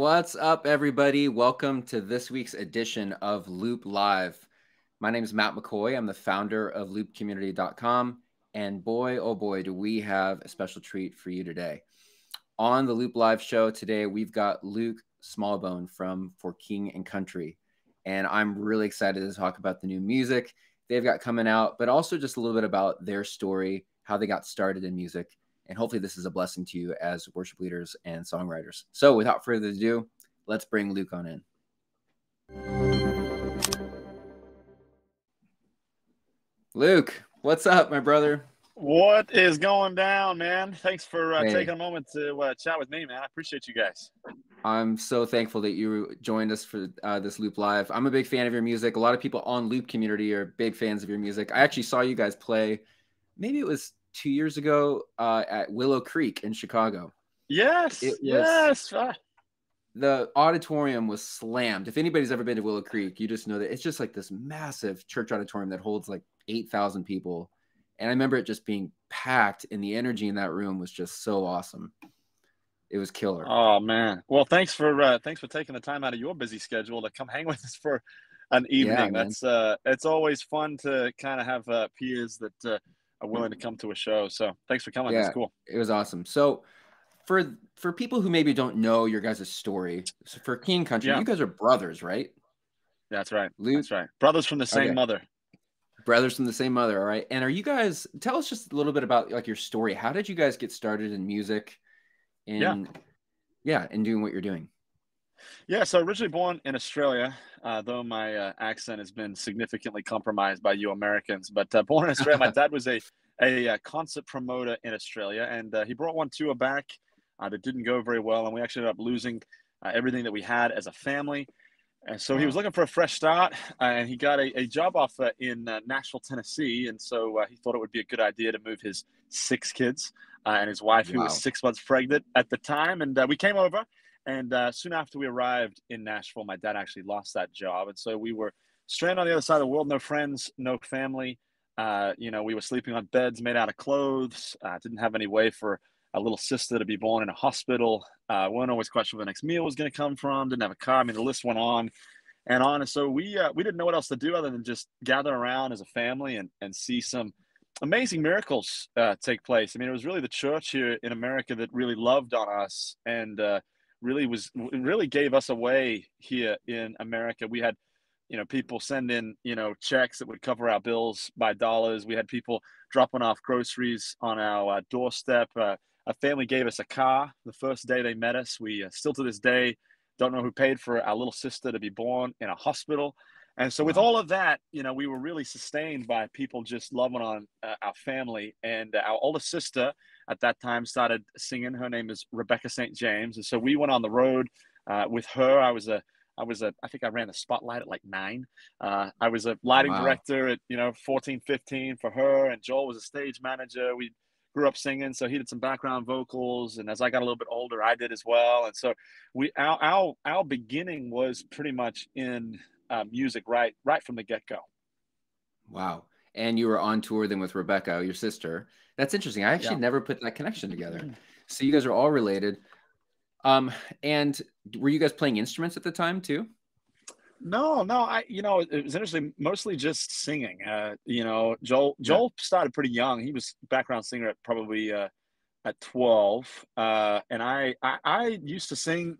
What's up, everybody? Welcome to this week's edition of Loop Live. My name is Matt McCoy. I'm the founder of loopcommunity.com. And boy, oh boy, do we have a special treat for you today. On the Loop Live show today, we've got Luke Smallbone from For King and Country. And I'm really excited to talk about the new music they've got coming out, but also just a little bit about their story, how they got started in music. And hopefully this is a blessing to you as worship leaders and songwriters. So without further ado, let's bring Luke on in. Luke, what's up, my brother? What is going down, man? Thanks for taking a moment to chat with me, man. I appreciate you guys. I'm so thankful that you joined us for this Loop Live. I'm a big fan of your music. A lot of people on Loop Community are big fans of your music. I actually saw you guys play, maybe it was 2 years ago at Willow Creek in Chicago. Yes, yes. The auditorium was slammed. If anybody's ever been to Willow Creek, you just know that it's just like this massive church auditorium that holds like 8,000 people. And I remember it just being packed, and the energy in that room was just so awesome. It was killer. Oh man! Well, thanks for taking the time out of your busy schedule to come hang with us for an evening. Yeah, it's always fun to kind of have peers that are willing to come to a show. So thanks for coming. Yeah, that's cool. It was awesome. So for people who maybe don't know your guys' story, so For King Country, you guys are brothers, right? That's right. Luke? That's right. Brothers from the same mother. Brothers from the same mother, all right. And are you guys, tell us just a little bit about like your story. How did you guys get started in music and doing what you're doing? Yeah, so originally born in Australia, though my accent has been significantly compromised by you Americans. But born in Australia, my dad was a concert promoter in Australia, and he brought one tour back that didn't go very well, and we actually ended up losing everything that we had as a family. And so he was looking for a fresh start, and he got a job offer in Nashville, Tennessee. And so he thought it would be a good idea to move his 6 kids and his wife, who was 6 months pregnant at the time. And we came over, and soon after we arrived in Nashville, my dad actually lost that job. And so we were stranded on the other side of the world, no friends, no family. We were sleeping on beds made out of clothes, didn't have any way for a little sister to be born in a hospital. Weren't always quite sure where the next meal was going to come from. Didn't have a car. I mean, the list went on and on. And so we didn't know what else to do other than just gather around as a family and see some amazing miracles take place. I mean, it was really the church here in America that really loved on us and really gave us away here in America. We had, people send in, checks that would cover our bills by dollars. We had people dropping off groceries on our doorstep. A family gave us a car the first day they met us. We still to this day don't know who paid for our little sister to be born in a hospital. And so with all of that, we were really sustained by people just loving on our family. And our oldest sister at that time started singing. Her name is Rebecca St. James. And so we went on the road with her. I think I ran the spotlight at like 9. I was a lighting director at, 14, 15 for her. And Joel was a stage manager. We grew up singing, so he did some background vocals, and as I got a little bit older, I did as well. And so our beginning was pretty much in music right from the get-go. Wow. And you were on tour then with Rebecca, your sister. That's interesting. I actually never put that connection together. So you guys are all related. And were you guys playing instruments at the time too? No, it was interesting, mostly just singing. Joel started pretty young. He was background singer at probably at 12. And I used to sing,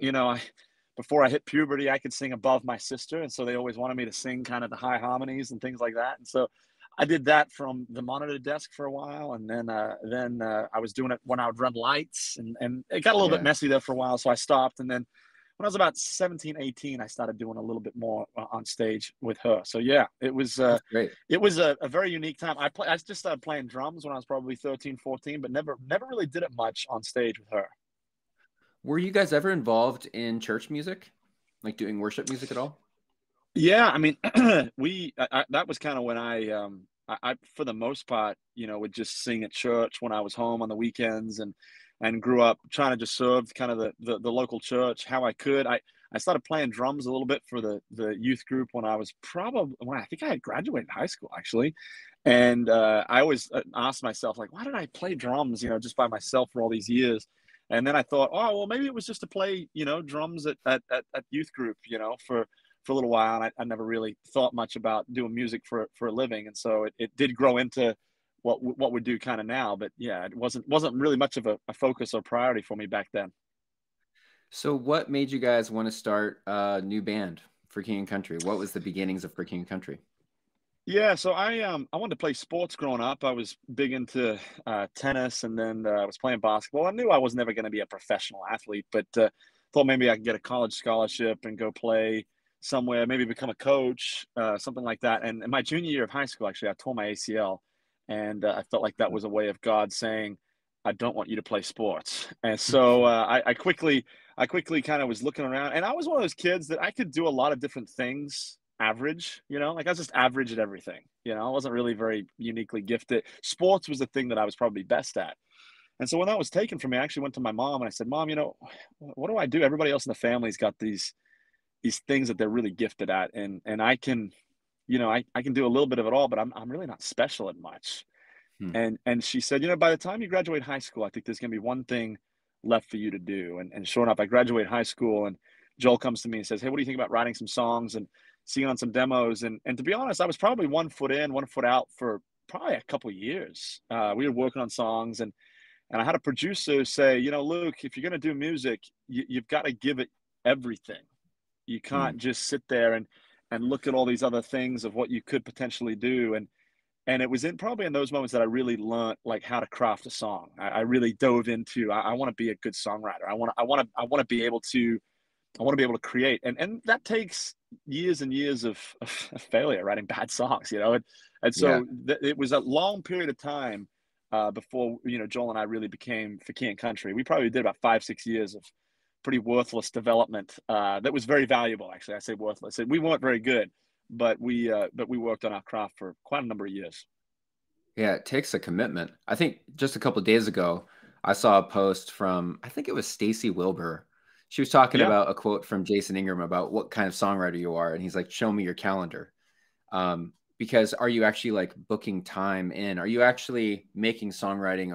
before I hit puberty, I could sing above my sister. And so they always wanted me to sing kind of the high harmonies and things like that. And so I did that from the monitor desk for a while. And then I was doing it when I would run lights, and it got a little bit messy there for a while. So I stopped. And then when I was about 17, 18, I started doing a little bit more on stage with her. So yeah, it was great. It was a very unique time. I just started playing drums when I was probably 13, 14, but never really did it much on stage with her. Were you guys ever involved in church music, like doing worship music at all? Yeah, I mean, that was kind of when I for the most part, would just sing at church when I was home on the weekends, and grew up trying to just serve kind of the local church how I could. I started playing drums a little bit for the youth group when I think I had graduated high school actually. And I always asked myself, like, why did I play drums, just by myself for all these years? And then I thought, oh, well, maybe it was just to play, drums at youth group, for a little while. And I never really thought much about doing music for a living. And so it did grow into what we do kind of now. But yeah, it wasn't really much of a focus or priority for me back then. So what made you guys want to start a new band for King and Country? What was the beginnings of For King and Country? Yeah, so I wanted to play sports growing up. I was big into tennis, and then I was playing basketball. I knew I was never going to be a professional athlete, but thought maybe I could get a college scholarship and go play somewhere, maybe become a coach, something like that. And in my junior year of high school, actually, I tore my ACL, and I felt like that was a way of God saying, "I don't want you to play sports." And so I quickly kind of was looking around, and I was one of those kids that I could do a lot of different things average, like I was just average at everything. I wasn't really very uniquely gifted. Sports was the thing that I was probably best at. And so when that was taken from me, I actually went to my mom and I said, "Mom, what do I do? Everybody else in the family's got these things that they're really gifted at, and I can, I can do a little bit of it all, but I'm really not special at much." Hmm. And she said, "By the time you graduate high school, I think there's gonna be one thing left for you to do." And sure enough, I graduate high school, and Joel comes to me and says, "Hey, what do you think about writing some songs and seeing on some demos?" And to be honest, I was probably one foot in, one foot out for probably a couple of years. We were working on songs, and I had a producer say, "Luke, if you're gonna do music, you've got to give it everything. You Hmm. can't just sit there and look at all these other things of what you could potentially do." And it was probably in those moments that I really learned like how to craft a song. I really dove into. I want to be a good songwriter. I want to be able to. I want to be able to create, and that takes years and years of failure writing bad songs. And Yeah. so it was a long period of time before Joel and I really became for King and Country. We probably did about 5-6 years of pretty worthless development that was very valuable. Actually, I say worthless. We weren't very good, but we worked on our craft for quite a number of years. Yeah, it takes a commitment. I think just a couple of days ago, I saw a post from, I think it was Stacy Wilbur. She was talking Yeah. about a quote from Jason Ingram about what kind of songwriter you are. And he's like, show me your calendar. Because are you actually like booking time in? Are you actually making songwriting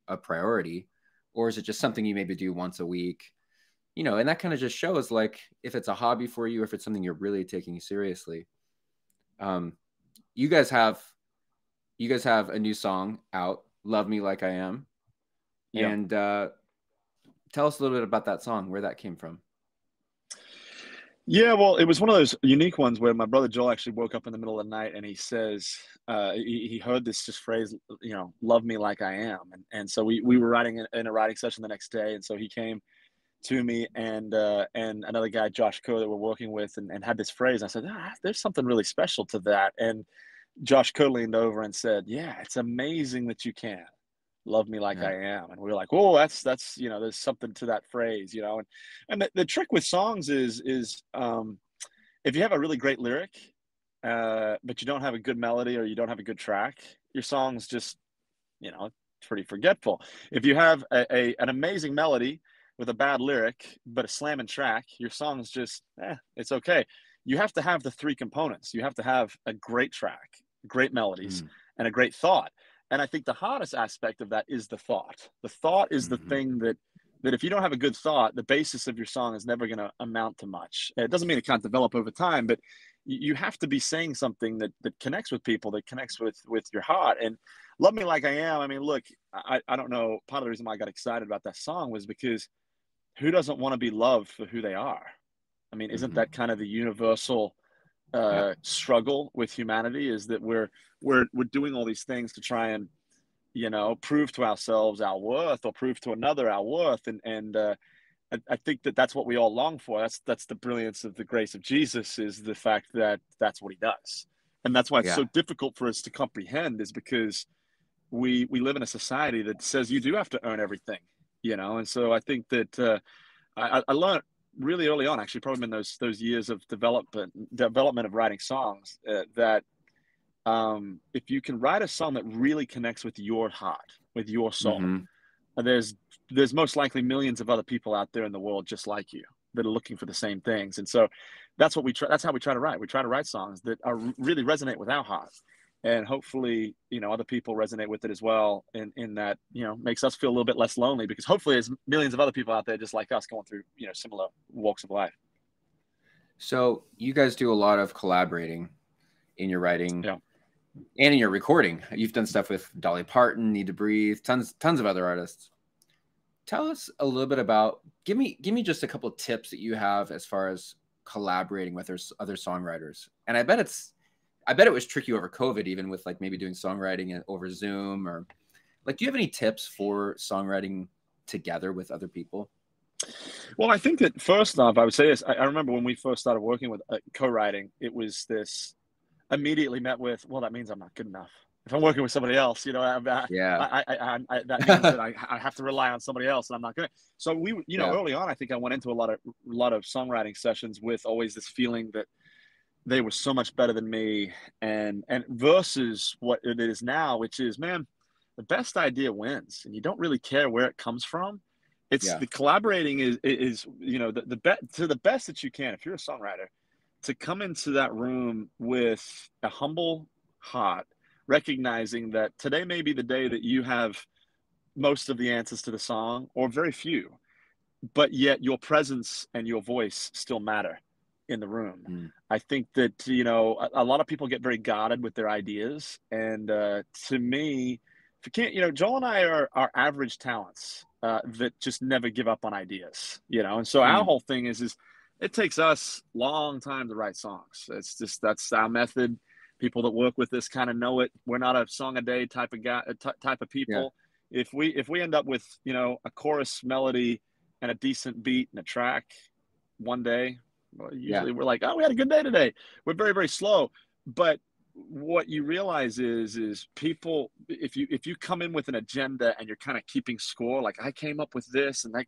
a priority? Or is it just something you maybe do once a week? And that kind of just shows like if it's a hobby for you, if it's something you're really taking seriously. Um, you guys have you guys have a new song out, "Love Me Like I Am," Yeah. and tell us a little bit about that song, where that came from. Yeah, well, it was one of those unique ones where my brother Joel actually woke up in the middle of the night and he says, he heard this just phrase, "love me like I am." And so we were writing in a writing session the next day. And so he came to me and another guy, Josh Coe, that we're working with, and had this phrase. I said, there's something really special to that. And Josh Coe leaned over and said, "Yeah, it's amazing that you can love me like Yeah. I am." And we were like, "Oh, that's there's something to that phrase, And the trick with songs is if you have a really great lyric, but you don't have a good melody or you don't have a good track, your song's just pretty forgetful. If you have an amazing melody with a bad lyric but a slamming track, your song's just it's okay. You have to have the three components. You have to have a great track, great melodies, Mm. and a great thought. And I think the hardest aspect of that is the thought. The thought is the Hmm. thing that if you don't have a good thought, the basis of your song is never going to amount to much. It doesn't mean it can't develop over time, but you have to be saying something that connects with people, that connects with your heart. And "Love Me Like I Am," I mean, look, I don't know. Part of the reason why I got excited about that song was because who doesn't want to be loved for who they are? I mean, isn't Hmm. that kind of the universal Yeah. struggle with humanity? Is that we're doing all these things to try and prove to ourselves our worth, or prove to another our worth, and I think that's what we all long for. That's the brilliance of the grace of Jesus, is the fact that that's what he does, and that's why it's so Yeah. difficult for us to comprehend, is because we live in a society that says you do have to earn everything, And so I think that I learned really early on, actually, probably in those years of development of writing songs, that if you can write a song that really connects with your heart, with your soul, Hmm. there's there's most likely millions of other people out there in the world just like you, that are looking for the same things. And so that's what we try. That's how we try to write. We try to write songs that really resonate with our heart. and hopefully, other people resonate with it as well. In that, makes us feel a little bit less lonely, because hopefully there's millions of other people out there just like us going through, similar walks of life. So you guys do a lot of collaborating in your writing Yeah. and in your recording. You've done stuff with Dolly Parton, Need to Breathe, tons of other artists. Tell us a little bit about, give me just a couple of tips that you have as far as collaborating with other songwriters. And I bet it was tricky over COVID, even with like maybe doing songwriting over Zoom, or like, do you have any tips for songwriting together with other people? Well, I think that first off, I would say this. I remember when we first started working with co-writing, it was this immediately met with, well, that means I'm not good enough. If I'm working with somebody else, Yeah. that means that I have to rely on somebody else, and I'm not good. So we, Yeah. early on, I think I went into a lot of songwriting sessions with always this feeling that they were so much better than me, and versus what it is now, which is, man, the best idea wins, and you don't really care where it comes from. It's Yeah. the collaborating is to the best that you can. If you're a songwriter, to come into that room with a humble heart, recognizing that today may be the day that you have most of the answers to the song, or very few, but yet your presence and your voice still matter in the room. Mm. I think that, a lot of people get very guarded with their ideas. And to me, if you can't, Joel and I are average talents that just never give up on ideas, and so our Mm. whole thing is it takes us long time to write songs. It's just, that's our method. People that work with this kind of know it. We're not a song a day type of guy, type of Yeah. people. If we end up with, a chorus melody and a decent beat and a track one day, well, usually we're like, oh, we had a good day today. We're very, very slow. But what you realize is people, if you come in with an agenda and you're kind of keeping score, like I came up with this and then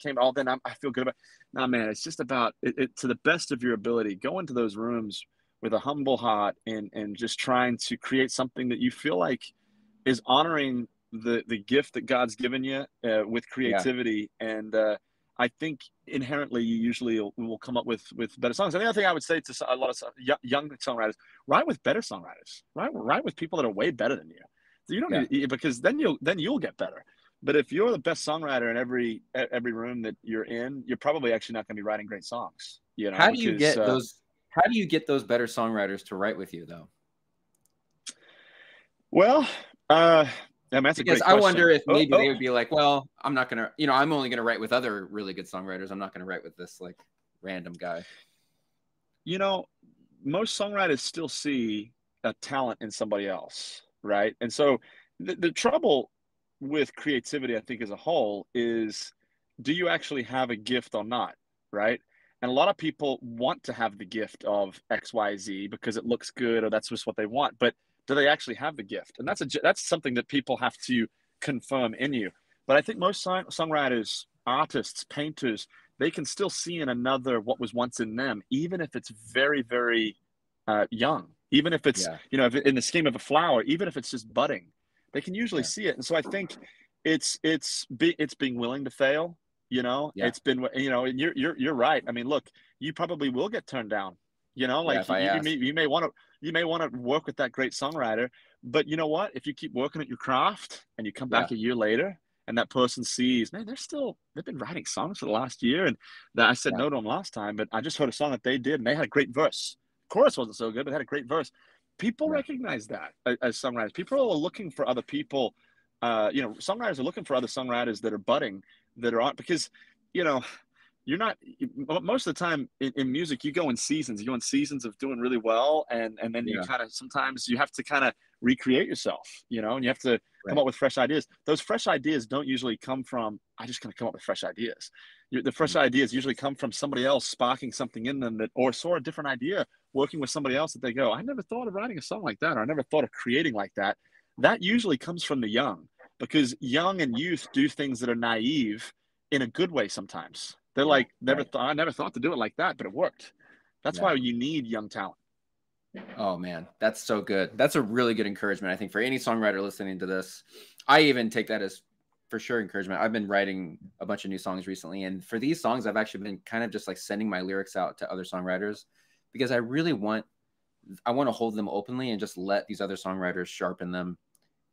I feel good about. Nah, man, it's just about it to the best of your ability. Go into those rooms with a humble heart and just trying to create something that you feel like is honoring the gift that God's given you with Yeah. creativity. And I think inherently you usually will come up with better songs. And the other thing I would say to a lot of young songwriters: write with better songwriters. Write with people that are way better than you. So you don't Yeah. need, because then you'll get better. But if you're the best songwriter in every room that you're in, you're probably actually not going to be writing great songs. How do you Because get those better songwriters to write with you, though? well, I mean, that's a Because great I wonder question. if maybe they would be like, well, I'm not gonna, I'm only gonna write with other really good songwriters. I'm not gonna write with this like random guy. you know, most songwriters still see a talent in somebody else, right? And so the trouble with creativity, I think, as a whole, is, do you actually have a gift or not, right? And a lot of people want to have the gift of XYZ because it looks good, or that's just what they want. But do they actually have the gift? And that's something that people have to confirm in you. But I think most songwriters, artists, painters, they can still see in another what was once in them, even if it's very, very young. Even if it's, Yeah. if in the scheme of a flower, even if it's just budding, they can usually Yeah. see it. And so I think it's being willing to fail. Yeah. It's been, and you're right. I mean, look, you probably will get turned down. Yeah. Like If I ask. you may want to work with that great songwriter, but you know what? If you keep working at your craft and you come Yeah. back a year later and that person sees, man, they've been writing songs for the last year, and that I said Yeah. no to them last time, but I just heard a song that they did and they had a great verse. Chorus wasn't so good, but had a great verse. People Yeah. recognize that as songwriters. People are looking for other people. Songwriters are looking for other songwriters that are budding, that are on, because, you know, you're not, most of the time in music, you go in seasons. You go in seasons of doing really well, and then you Yeah. kind of, sometimes you have to kind of recreate yourself, and you have to come Right. up with fresh ideas. Those fresh ideas don't usually come from, I just gonna come up with fresh ideas. The fresh Mm. ideas usually come from somebody else sparking something in them, that, or saw a different idea working with somebody else, that they go, I never thought of writing a song like that, or I never thought of creating like that. That usually comes from the young, because young and youth do things that are naive in a good way sometimes. They're Yeah. like, Right. I never thought to do it like that, but it worked. That's Yeah. why you need young talent. Oh man, that's so good. That's a really good encouragement, I think, for any songwriter listening to this. I even take that as for sure encouragement. I've been writing a bunch of new songs recently, and for these songs, I've actually been kind of just like sending my lyrics out to other songwriters, because I really want I want to hold them openly and just let these other songwriters sharpen them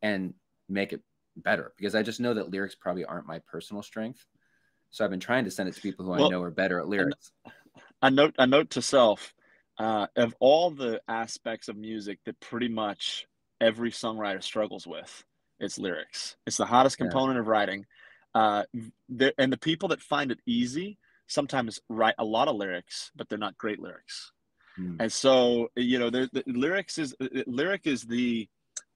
and make it better, because I just know that lyrics probably aren't my personal strength. So I've been trying to send it to people who I Well, know are better at and lyrics. a note to self, of all the aspects of music that pretty much every songwriter struggles with, it's lyrics. It's the hardest Yeah. component of writing. And the people that find it easy sometimes write a lot of lyrics, but they're not great lyrics. Mm. And so, the lyric is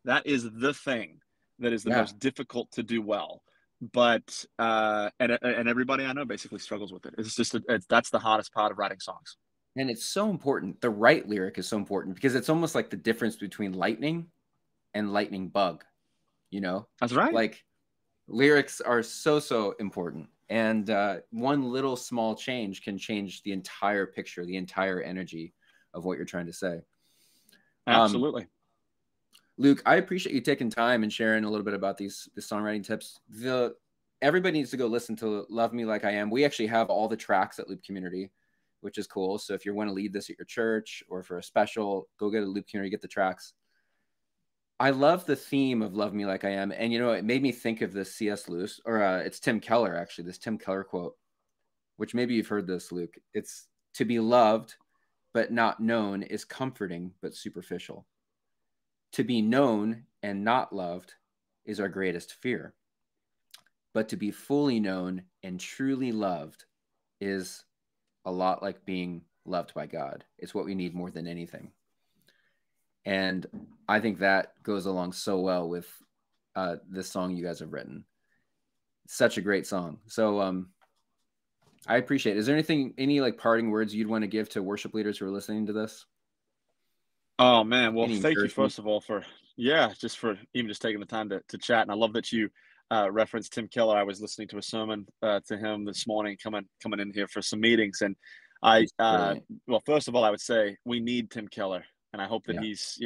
that is the thing that is the Yeah. most difficult to do well. But and everybody I know basically struggles with it. It's just that's the hardest part of writing songs. And it's so important. The right lyric is so important, because it's almost like the difference between lightning and lightning bug, you know? That's right. Like, lyrics are so important. And one little small change can change the entire picture, the entire energy of what you're trying to say. Um, Absolutely. Luke, I appreciate you taking time and sharing a little bit about the songwriting tips. Everybody needs to go listen to Love Me Like I Am. We actually have all the tracks at Loop Community, which is cool. So if you want to lead this at your church or for a special, go get a Loop Community, get the tracks. I love the theme of Love Me Like I Am. And, it made me think of this C.S. Lewis, or it's Tim Keller, actually, this Tim Keller quote, which maybe you've heard this, Luke. It's, "To be loved but not known is comforting but superficial. To be known and not loved is our greatest fear. But to be fully known and truly loved is a lot like being loved by God. It's what we need more than anything." And I think that goes along so well with this song you guys have written. Such a great song. So I appreciate it. Is there any like parting words you'd want to give to worship leaders who are listening to this? Oh man, well, Any thank you encouragement? first of all for just for even just taking the time to chat, and I love that you referenced Tim Keller. I was listening to a sermon to him this morning, coming in here for some meetings, and I He's brilliant. well, first of all, I would say we need Tim Keller, and I hope that Yeah. he's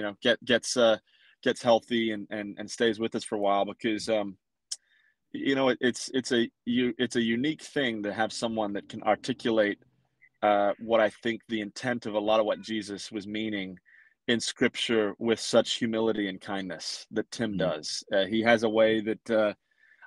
gets healthy and stays with us for a while, because it's a unique thing to have someone that can articulate what I think the intent of a lot of what Jesus was meaning in scripture with such humility and kindness that Tim Mhm. does. He has a way that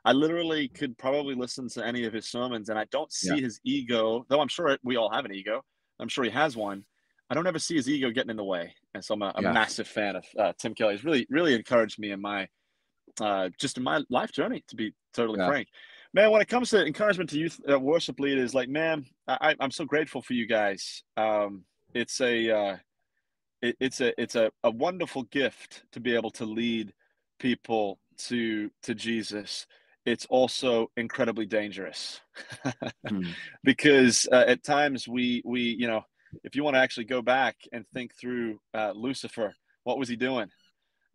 I literally could probably listen to any of his sermons, and I don't Yeah. see his ego, though I'm sure we all have an ego. I'm sure he has one. I don't ever see his ego getting in the way. And so I'm a Yeah. massive fan of Tim Kelly. He's really, really encouraged me in my just in my life journey, to be totally Yeah. frank. Man, when it comes to encouragement to youth worship leaders, like, man, I'm so grateful for you guys. It's a it's a wonderful gift to be able to lead people to Jesus. It's also incredibly dangerous Mhm. because at times we if you want to actually go back and think through Lucifer, what was he doing?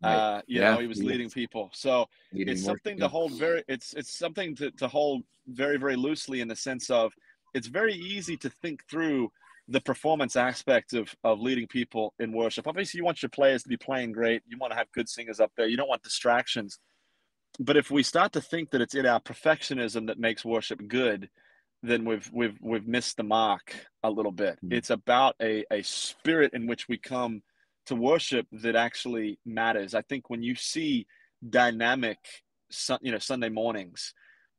Right. Yeah. He was He leading was people. So leading it's worship. something to Yeah. hold very it's something to hold very, very loosely, in the sense of it's very easy to think through the performance aspect of leading people in worship. Obviously, you want your players to be playing great. You want to have good singers up there. You don't want distractions. But if we start to think that it's in our perfectionism that makes worship good, then we've missed the mark a little bit. Mhm. It's about a spirit in which we come to worship that actually matters. I think when you see dynamic, Sunday mornings,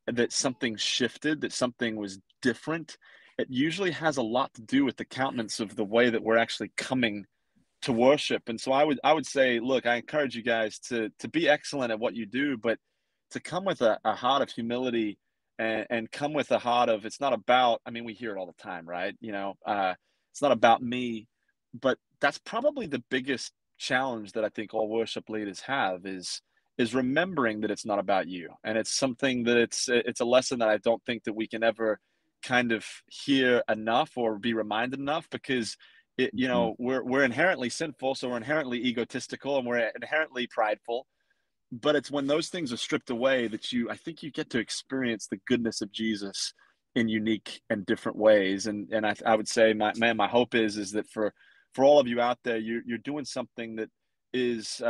that something shifted, that something was different, it usually has a lot to do with the countenance of the way that we're actually coming to worship. And so I would say, look, I encourage you guys to be excellent at what you do, but to come with a heart of humility, and come with a heart of, it's not about, I mean, we hear it all the time, right? It's not about me, but that's probably the biggest challenge that I think all worship leaders have is remembering that it's not about you. And it's something that it's a lesson that I don't think that we can ever kind of hear enough or be reminded enough, because Mhm. we're inherently sinful, so we're inherently egotistical, and we're inherently prideful. But it's when those things are stripped away that I think you get to experience the goodness of Jesus in unique and different ways. And I would say, my hope is that for all of you out there, you're doing something that is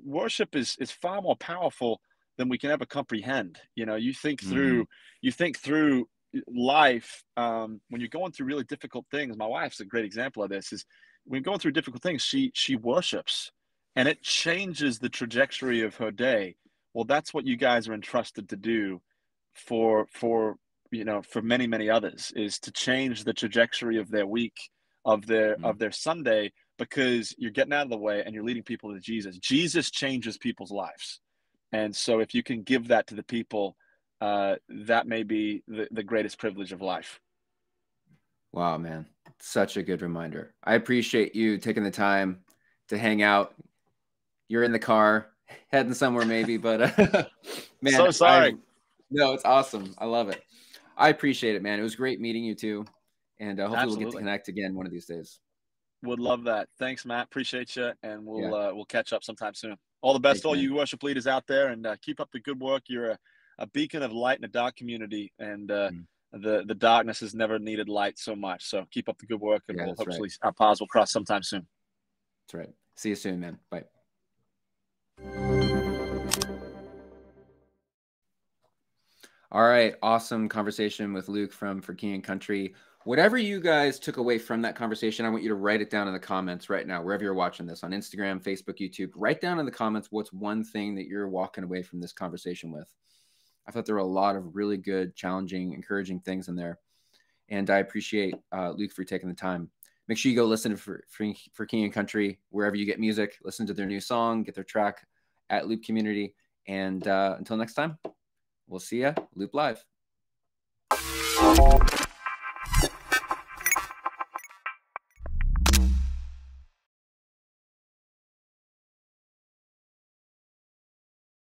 worship is far more powerful than we can ever comprehend. Mhm. You think through life, when you're going through really difficult things. My wife's a great example of this. Is when going through difficult things, she worships, and it changes the trajectory of her day. Well, that's what you guys are entrusted to do for for many others, is to change the trajectory of their week, Mm. of their Sunday, because you're getting out of the way and you're leading people to Jesus. Jesus changes people's lives. And so if you can give that to the people, that may be the greatest privilege of life. Wow, man. Such a good reminder. I appreciate you taking the time to hang out. You're in the car, heading somewhere maybe, but man, So sorry. no, it's awesome. I love it. I appreciate it, man. It was great meeting you too. And hopefully we'll get to Absolutely. connect again one of these days. Would love that. Thanks, Matt. Appreciate you, and Yeah. we'll catch up sometime soon. All the best Thanks, to all man. you worship leaders out there, and keep up the good work. You're a beacon of light in a dark community, and Mm. the darkness has never needed light so much. So keep up the good work, and Yeah, we'll that's right. hopefully our paths will cross sometime soon. That's right. See you soon, man. Bye. All right. Awesome conversation with Luke from For King and Country. Whatever you guys took away from that conversation, I want you to write it down in the comments right now, wherever you're watching this, on Instagram, Facebook, YouTube. Write down in the comments what's one thing that you're walking away from this conversation with. I thought there were a lot of really good, challenging, encouraging things in there. And I appreciate Luke for taking the time. Make sure you go listen to For King and Country wherever you get music. Listen to their new song, get their track at Loop Community. And until next time, we'll see ya. Loop Live.